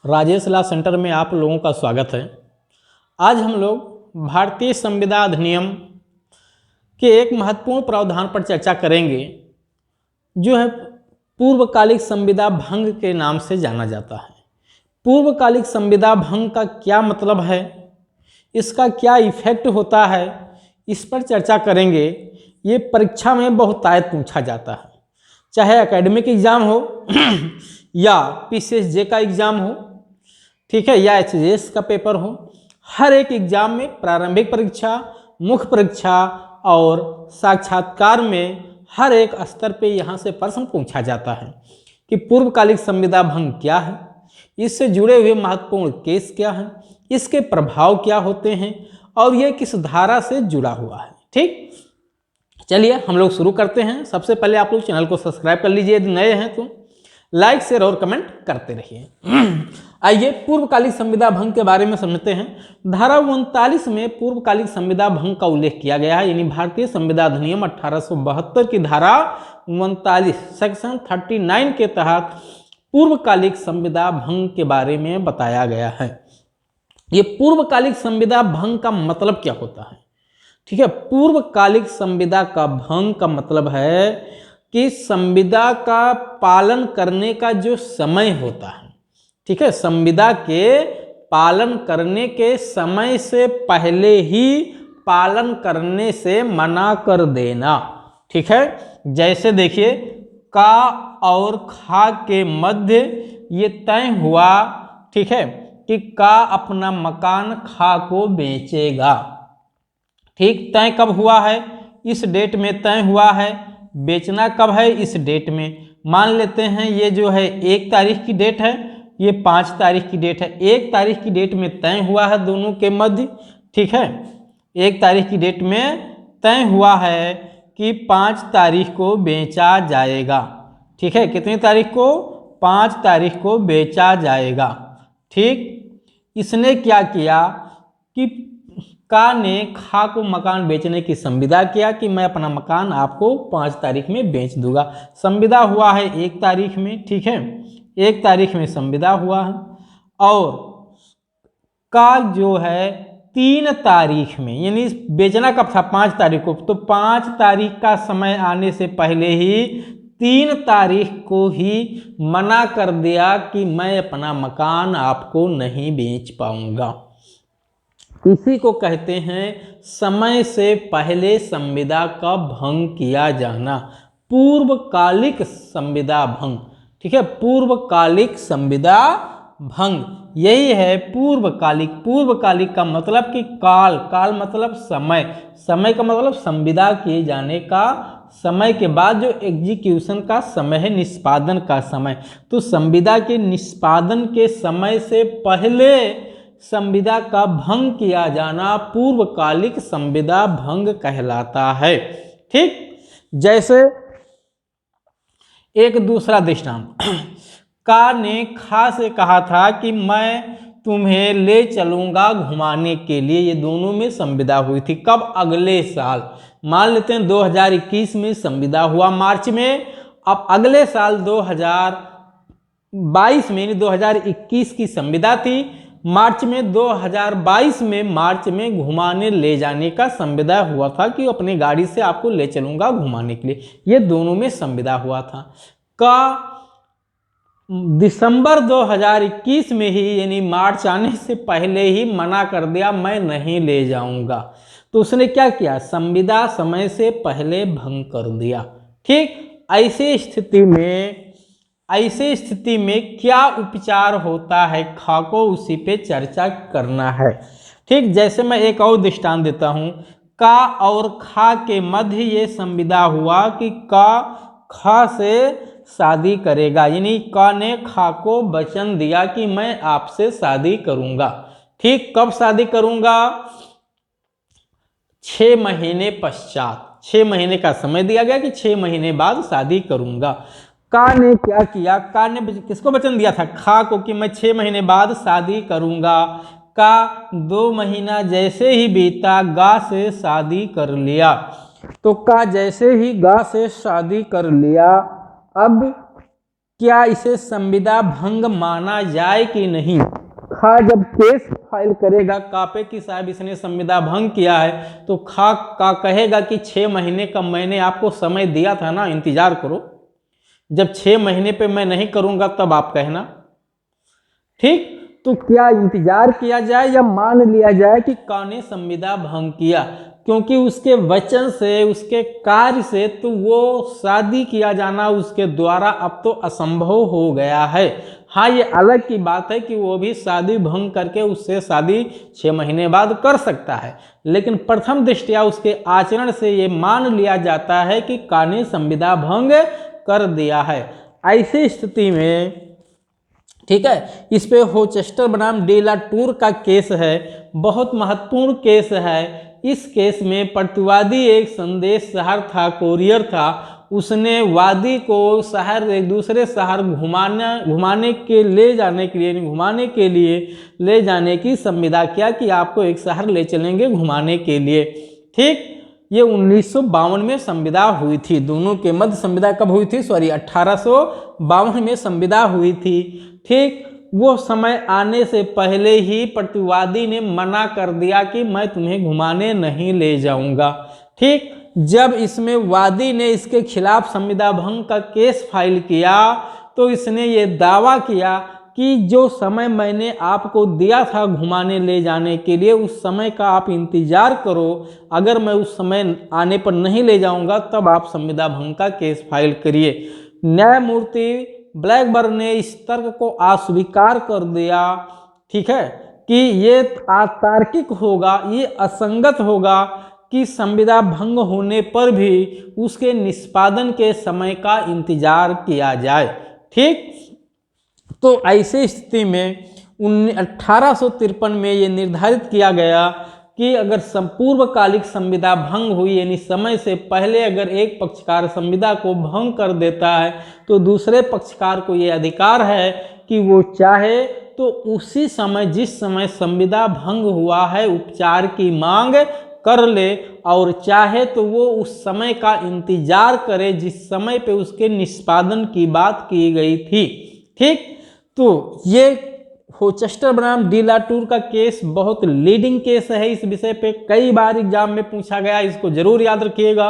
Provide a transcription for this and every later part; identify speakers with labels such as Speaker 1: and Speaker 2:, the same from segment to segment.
Speaker 1: Rajesh law centre में आप लोगों का स्वागत है। आज हम लोग भारतीय संविदा अधिनियम के एक महत्वपूर्ण प्रावधान पर चर्चा करेंगे, जो है पूर्वकालिक संविदा भंग के नाम से जाना जाता है। पूर्वकालिक संविदा भंग का क्या मतलब है, इसका क्या इफेक्ट होता है, इस पर चर्चा करेंगे। ये परीक्षा में बहुतायत पूछा जाता है, चाहे एकेडमिक एग्जाम हो या पीसीएसजे का एग्जाम हो, ठीक है, या एचजीएस का पेपर हो। हर एक एग्जाम में प्रारंभिक परीक्षा, मुख्य परीक्षा और साक्षात्कार में हर एक स्तर पे यहाँ से प्रश्न पूछा जाता है कि पूर्वकालिक संविदा भंग क्या है, इससे जुड़े हुए महत्वपूर्ण केस क्या हैं, इसके प्रभाव क्या होते हैं और ये किस धारा से जुड़ा हुआ है। ठीक, चलिए हम लोग शुरू करते हैं। सबसे पहले आप लोग चैनल को सब्सक्राइब कर लीजिए, यदि नए हैं तो लाइक शेयर और कमेंट करते रहिए। आइए पूर्वकालिक संविदा भंग के बारे में समझते हैं। धारा 39 में पूर्वकालिक संविदा भंग का उल्लेख किया गया है, यानी भारतीय संविदा अधिनियम 1872 की धारा 39 सेक्शन 39 के तहत पूर्वकालिक संविदा भंग के बारे में बताया गया है। ये पूर्वकालिक संविदा भंग का मतलब क्या होता है? ठीक है, पूर्वकालिक संविदा का भंग का मतलब है कि संविदा का पालन करने का जो समय होता है, ठीक है, संविदा के पालन करने के समय से पहले ही पालन करने से मना कर देना। ठीक है, जैसे देखिए का और खा के मध्य ये तय हुआ, ठीक है, कि का अपना मकान खा को बेचेगा। ठीक, तय कब हुआ है? इस डेट में तय हुआ है। बेचना कब है? इस डेट में। मान लेते हैं ये जो है 1 तारीख की डेट है, ये 5 तारीख की डेट है। 1 तारीख की डेट में तय हुआ है दोनों के मध्य, ठीक है, 1 तारीख की डेट में तय हुआ है कि 5 तारीख को बेचा जाएगा। ठीक है, कितनी तारीख को? 5 तारीख को बेचा जाएगा। ठीक, इसने क्या किया कि का ने खा को मकान बेचने की संविदा किया कि मैं अपना मकान आपको 5 तारीख में बेच दूंगा। संविदा हुआ है 1 तारीख में, ठीक है, 1 तारीख में संविदा हुआ है, और का जो है 3 तारीख में, यानी बेचना कब था? 5 तारीख को, तो 5 तारीख का समय आने से पहले ही 3 तारीख को ही मना कर दिया कि मैं अपना मकान आपको नहीं बेच पाऊंगा। इसी को कहते हैं समय से पहले संविदा का भंग किया जाना, पूर्वकालिक संविदा भंग। ठीक है, पूर्वकालिक संविदा भंग यही है पूर्वकालिक। पूर्वकालिक का मतलब कि काल, काल मतलब समय, समय का मतलब संविदा किए जाने का समय के बाद जो एग्जीक्यूशन का समय है, निष्पादन का समय। तो संविदा के निष्पादन के समय से पहले संविदा का भंग किया जाना पूर्वकालिक संविदा भंग कहलाता है। ठीक, जैसे एक दूसरा दृष्टांत, का ने खा से कहा था कि मैं तुम्हें ले चलूंगा घुमाने के लिए। ये दोनों में संविदा हुई थी कब? अगले साल। मान लेते हैं 2021 में संविदा हुआ मार्च में, अब अगले साल 2022 में, 2021 की संविदा थी मार्च में, 2022 में मार्च में घुमाने ले जाने का संविदा हुआ था कि अपनी गाड़ी से आपको ले चलूंगा घुमाने के लिए। ये दोनों में संविदा हुआ था। का दिसंबर 2021 में ही, यानी मार्च आने से पहले ही मना कर दिया, मैं नहीं ले जाऊंगा। तो उसने क्या किया? संविदा समय से पहले भंग कर दिया। ठीक, ऐसी स्थिति में क्या उपचार होता है, खा को उसी पे चर्चा करना है। ठीक, जैसे मैं एक और दृष्टांत देता हूं, का और खा के मध्य ये संविदा हुआ कि का खा से शादी करेगा, यानी का ने खा को वचन दिया कि मैं आपसे शादी करूंगा। ठीक, कब शादी करूंगा? 6 महीने पश्चात, 6 महीने का समय दिया गया कि 6 महीने बाद शादी करूंगा। का ने क्या किया? का ने किसको वचन दिया था? खा को, कि मैं 6 महीने बाद शादी करूंगा। का 2 महीना जैसे ही बीता, गा से शादी कर लिया। तो का जैसे ही गा से शादी कर लिया, अब क्या इसे संविदा भंग माना जाए कि नहीं। खा जब केस फाइल करेगा कापे कि साहब इसने संविदा भंग किया है, तो खा का कहेगा कि 6 महीने का मैंने आपको समय दिया था ना, इंतजार करो, जब 6 महीने पे मैं नहीं करूंगा तब आप कहना। ठीक, तो क्या इंतजार किया जाए या मान लिया जाए कि का ने संविदा भंग किया, क्योंकि उसके वचन से, उसके कार्य से तो वो शादी किया जाना उसके द्वारा अब तो असंभव हो गया है। हाँ, ये अलग की बात है कि वो भी शादी भंग करके उससे शादी 6 महीने बाद कर सकता है, लेकिन प्रथम दृष्टया उसके आचरण से ये मान लिया जाता है कि का ने संविदा भंग कर दिया है। ऐसी स्थिति में, ठीक है, इस पे होचेस्टर बनाम डे ला टूर का केस है, बहुत महत्वपूर्ण केस है। इस केस में प्रतिवादी एक संदेश शहर था, कोरियर था, उसने वादी को शहर, एक दूसरे शहर घुमाने के ले जाने की संविदा किया कि आपको एक शहर ले चलेंगे घुमाने के लिए। ठीक, ये 1952 में संविदा हुई थी, दोनों के मध्य संविदा कब हुई थी, 1852 में संविदा हुई थी। ठीक, वो समय आने से पहले ही प्रतिवादी ने मना कर दिया कि मैं तुम्हें घुमाने नहीं ले जाऊंगा। ठीक, जब इसमें वादी ने इसके खिलाफ संविदा भंग का केस फाइल किया तो इसने ये दावा किया कि जो समय मैंने आपको दिया था घुमाने ले जाने के लिए, उस समय का आप इंतजार करो, अगर मैं उस समय आने पर नहीं ले जाऊंगा तब आप संविदा भंग का केस फाइल करिए। न्यायमूर्ति ब्लैकबर्न ने इस तर्क को अस्वीकार कर दिया, ठीक है, कि ये अतार्किक होगा, ये असंगत होगा कि संविदा भंग होने पर भी उसके निष्पादन के समय का इंतजार किया जाए। ठीक, तो ऐसे स्थिति में 1853 में ये निर्धारित किया गया कि अगर पूर्वकालिक संविदा भंग हुई, यानी समय से पहले अगर एक पक्षकार संविदा को भंग कर देता है तो दूसरे पक्षकार को ये अधिकार है कि वो चाहे तो उसी समय, जिस समय संविदा भंग हुआ है, उपचार की मांग कर ले, और चाहे तो वो उस समय का इंतजार करे जिस समय पे उसके निष्पादन की बात की गई थी। ठीक, तो ये होचेस्टर बनाम डे ला टूर का केस बहुत लीडिंग केस है, इस विषय पे कई बार एग्जाम में पूछा गया, इसको जरूर याद रखिएगा।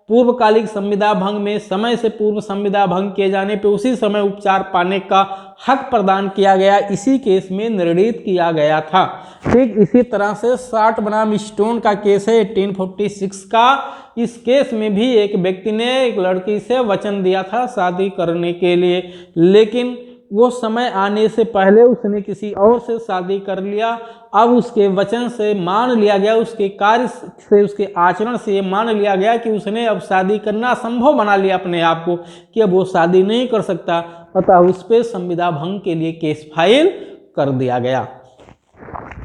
Speaker 1: पूर्वकालिक संविदा भंग में समय से पूर्व संविदा भंग किए जाने पे उसी समय उपचार पाने का हक प्रदान किया गया, इसी केस में निर्णित किया गया था। ठीक, इसी तरह से 60 बनाम स्टोन का केस है 1846 का। इस केस में भी एक व्यक्ति ने एक लड़की से वचन दिया था शादी करने के लिए, लेकिन वो समय आने से पहले उसने किसी और से शादी कर लिया। अब उसके वचन से मान लिया गया, उसके कार्य से, उसके आचरण से ये मान लिया गया कि उसने अब शादी करना संभव बना लिया अपने आप को, कि अब वो शादी नहीं कर सकता, अतः उस पर संविदा भंग के लिए केस फाइल कर दिया गया।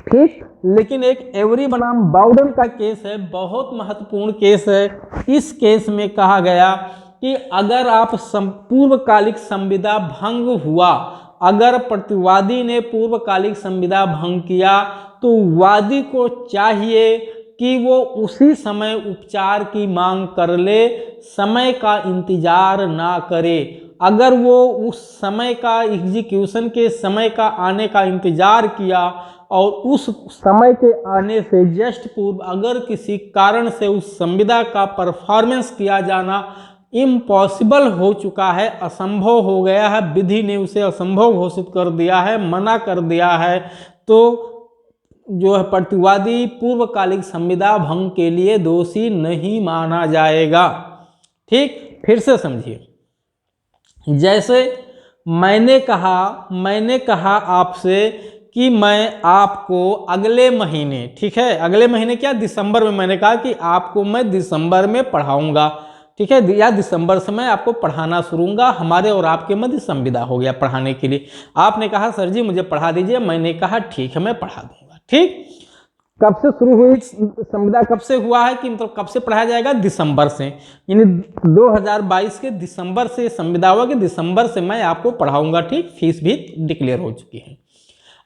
Speaker 1: ठीक, लेकिन एक एवरी बनाम बाउडन का केस है, बहुत महत्वपूर्ण केस है। इस केस में कहा गया कि अगर आप पूर्वकालिक संविदा भंग हुआ, अगर प्रतिवादी ने पूर्वकालिक संविदा भंग किया तो वादी को चाहिए कि वो उसी समय उपचार की मांग कर ले, समय का इंतजार ना करे। अगर वो उस समय का, एग्जीक्यूशन के समय का आने का इंतजार किया और उस समय के आने से जस्ट पूर्व अगर किसी कारण से उस संविदा का परफॉर्मेंस किया जाना इम्पॉसिबल हो चुका है, असंभव हो गया है, विधि ने उसे असंभव घोषित कर दिया है, मना कर दिया है, तो जो है प्रतिवादी पूर्वकालिक संविदा भंग के लिए दोषी नहीं माना जाएगा। ठीक, फिर से समझिए, जैसे मैंने कहा आपसे कि मैं आपको अगले महीने, ठीक है, अगले महीने क्या, दिसंबर में मैंने कहा कि आपको मैं दिसंबर में पढ़ाऊंगा, ठीक है, या दिसंबर से मैं आपको पढ़ाना शुरू करूंगा, हमारे और आपके मध्य संविदा हो गया पढ़ाने के लिए। आपने कहा सर जी मुझे पढ़ा दीजिए, मैंने कहा ठीक है मैं पढ़ा दूंगा। ठीक, कब से शुरू हुई संविदा, कब से हुआ है कि मतलब कब से पढ़ाया जाएगा, दिसंबर से, यानी 2022 के दिसंबर से संविदा हुआ कि दिसंबर से मैं आपको पढ़ाऊंगा। ठीक, फीस भी डिक्लेयर हो चुकी है।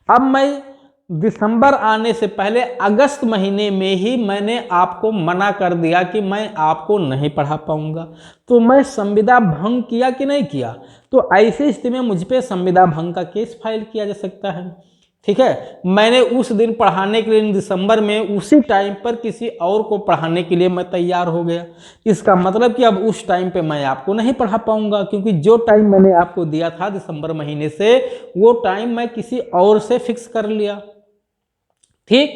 Speaker 1: अब मैं दिसंबर आने से पहले अगस्त महीने में ही मैंने आपको मना कर दिया कि मैं आपको नहीं पढ़ा पाऊंगा, तो मैं संविदा भंग किया कि नहीं किया? तो ऐसी स्थिति में मुझ पे संविदा भंग का केस फाइल किया जा सकता है। ठीक है, मैंने उस दिन पढ़ाने के लिए दिसंबर में उसी टाइम पर किसी और को पढ़ाने के लिए मैं तैयार हो गया। इसका मतलब कि अब उस टाइम पे मैं आपको नहीं पढ़ा पाऊंगा, क्योंकि जो टाइम मैंने आपको दिया था दिसंबर महीने से, वो टाइम मैं किसी और से फिक्स कर लिया। ठीक,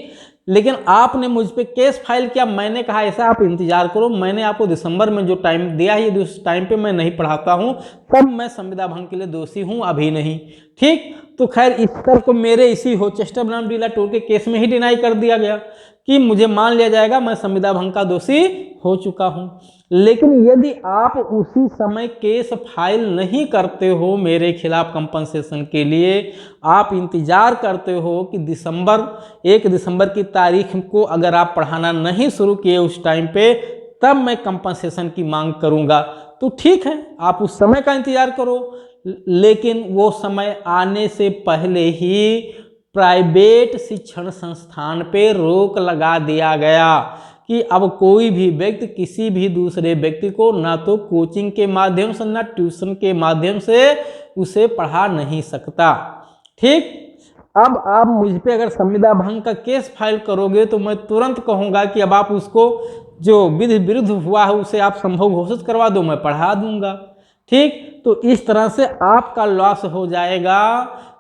Speaker 1: लेकिन आपने मुझ पे केस फाइल किया। मैंने कहा ऐसा आप इंतजार करो, मैंने आपको दिसंबर में जो टाइम दिया है यदि उस टाइम पे मैं नहीं पढ़ाता हूं तब मैं संविदा भंग के लिए दोषी हूं, अभी नहीं। ठीक, तो खैर इस तर को मेरे इसी होचेस्टर बनाम डी लाटूर के केस में ही डिनाई कर दिया गया कि मुझे मान लिया जाएगा मैं संविदा भंग का दोषी हो चुका हूं। लेकिन यदि आप उसी समय केस फाइल नहीं करते हो मेरे खिलाफ कंपनसेशन के लिए, आप इंतजार करते हो कि एक दिसंबर की तारीख को अगर आप पढ़ाना नहीं शुरू किए उस टाइम पे, तब मैं कंपनसेशन की मांग करूंगा, तो ठीक है, आप उस समय का इंतजार करो। लेकिन वो समय आने से पहले ही प्राइवेट शिक्षण संस्थान पे रोक लगा दिया गया कि अब कोई भी व्यक्ति किसी भी दूसरे व्यक्ति को ना तो कोचिंग के माध्यम से ना ट्यूशन के माध्यम से उसे पढ़ा नहीं सकता। ठीक, अब आप मुझ पे अगर संविदा भंग का केस फाइल करोगे तो मैं तुरंत कहूँगा कि अब आप उसको जो विधि विरुद्ध हुआ है उसे आप संभव घोषित करवा दो, मैं पढ़ा दूंगा। ठीक, तो इस तरह से आपका लॉस हो जाएगा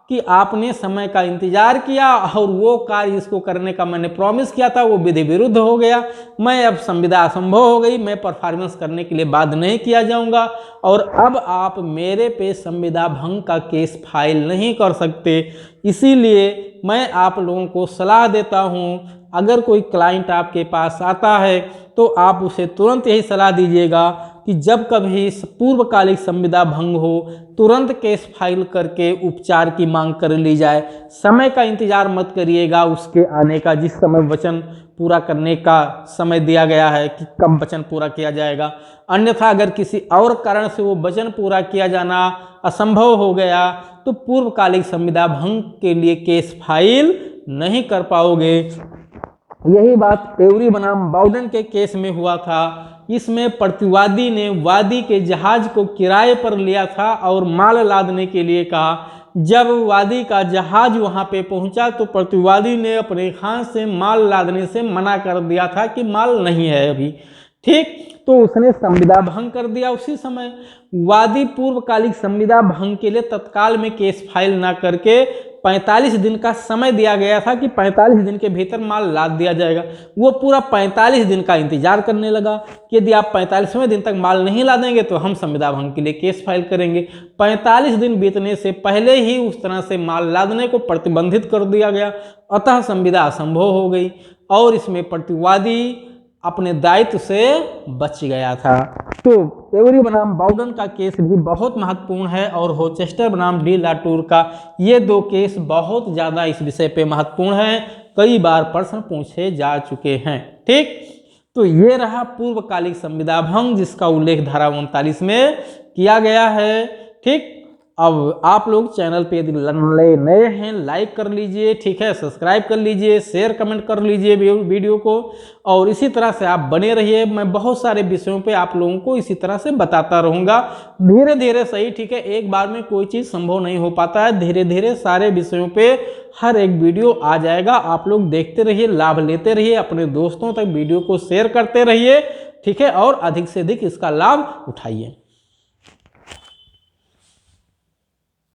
Speaker 1: कि आपने समय का इंतजार किया और वो कार्य इसको करने का मैंने प्रॉमिस किया था वो विधि विरुद्ध हो गया। मैं अब संविदा असंभव हो गई, मैं परफॉर्मेंस करने के लिए बाध्य नहीं किया जाऊंगा और अब आप मेरे पे संविदा भंग का केस फाइल नहीं कर सकते। इसीलिए मैं आप लोगों को सलाह देता हूं, अगर कोई क्लाइंट आपके पास आता है तो आप उसे तुरंत यही सलाह दीजिएगा कि जब कभी पूर्वकालिक संविदा भंग हो तुरंत केस फाइल करके उपचार की मांग कर ली जाए। समय का इंतजार मत करिएगा उसके आने का, जिस समय वचन पूरा करने का समय दिया गया है कि कब वचन पूरा किया जाएगा। अन्यथा अगर किसी और कारण से वो वचन पूरा किया जाना असंभव हो गया तो पूर्वकालिक संविदा भंग के लिए केस फाइल नहीं कर पाओगे। यही बात एवरी बनाम बाउडेन के केस में हुआ था। इसमें प्रतिवादी ने वादी के जहाज को किराए पर लिया था और माल लादने के लिए कहा। जब वादी का जहाज वहां पे पहुंचा तो प्रतिवादी ने अपने हाथ से माल लादने से मना कर दिया था कि माल नहीं है अभी। ठीक, तो उसने संविदा भंग कर दिया उसी समय। वादी पूर्वकालिक संविदा भंग के लिए तत्काल में केस फाइल ना करके 45 दिन का समय दिया गया था कि 45 दिन के भीतर माल लाद दिया जाएगा। वो पूरा 45 दिन का इंतजार करने लगा कि यदि आप 45वें दिन तक माल नहीं लादेंगे तो हम संविदा भंग के लिए केस फाइल करेंगे। 45 दिन बीतने से पहले ही उस तरह से माल लादने को प्रतिबंधित कर दिया गया, अतः संविदा असंभव हो गई और इसमें प्रतिवादी अपने दायित्व से बच गया था। तो एवरी बनाम बाउडेन का केस भी बहुत महत्वपूर्ण है और होचेस्टर बनाम डी लाटूर का, ये दो केस बहुत ज़्यादा इस विषय पे महत्वपूर्ण हैं, कई बार प्रश्न पूछे जा चुके हैं। ठीक, तो ये रहा पूर्वकालिक संविदा भंग जिसका उल्लेख धारा 39 में किया गया है। ठीक, अब आप लोग चैनल पे यदि नए हैं लाइक कर लीजिए, ठीक है, सब्सक्राइब कर लीजिए, शेयर कमेंट कर लीजिए वीडियो को और इसी तरह से आप बने रहिए। मैं बहुत सारे विषयों पे आप लोगों को इसी तरह से बताता रहूँगा, धीरे धीरे सही। ठीक है, एक बार में कोई चीज़ संभव नहीं हो पाता है, धीरे धीरे सारे विषयों पे हर एक वीडियो आ जाएगा। आप लोग देखते रहिए, लाभ लेते रहिए, अपने दोस्तों तक वीडियो को शेयर करते रहिए, ठीक है, और अधिक से अधिक इसका लाभ उठाइए।